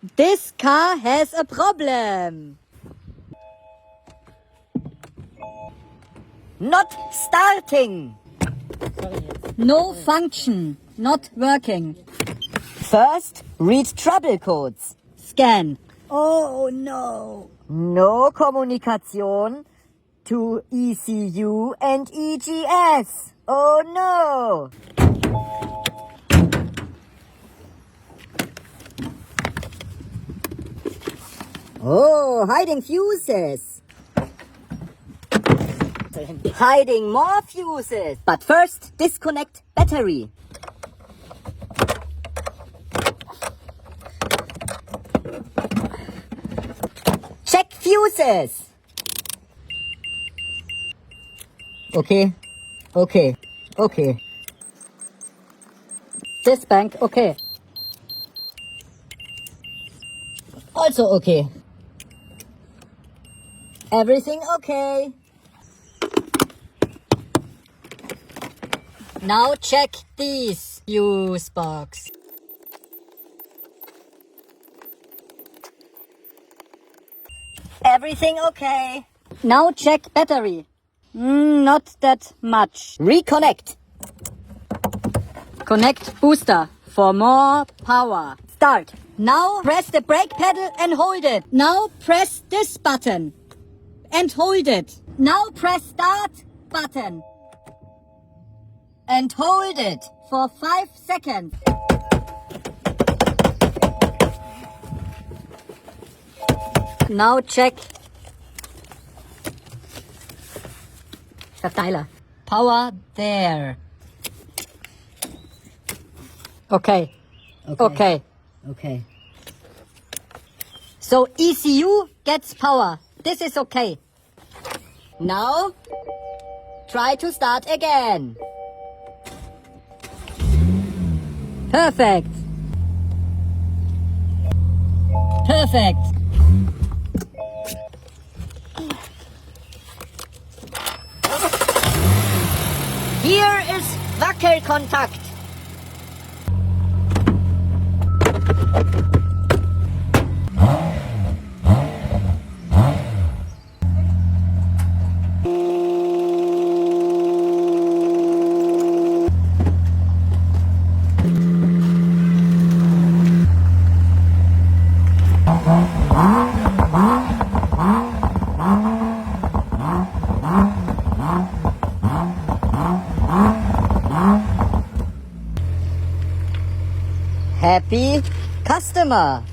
This car has a problem. Not starting. No function. Not working. First, read trouble codes. Scan. Oh no. No Kommunikation to ECU and EGS. Oh no. Oh, hiding fuses. Hiding more fuses. But first, disconnect battery. Check fuses. Okay. This bank, okay. Also okay. Everything okay. Now check this fuse box. Everything okay. Now check battery. Not that much. Reconnect. Connect booster for more power. Start. Now press the brake pedal and hold it. Now press this button and hold it. Now press start button and hold it for 5 seconds. Now check Verteiler. Power there. Okay. So ECU gets power. This is okay. Now try to start again. Perfect. Here is Wackelkontakt. Happy customer.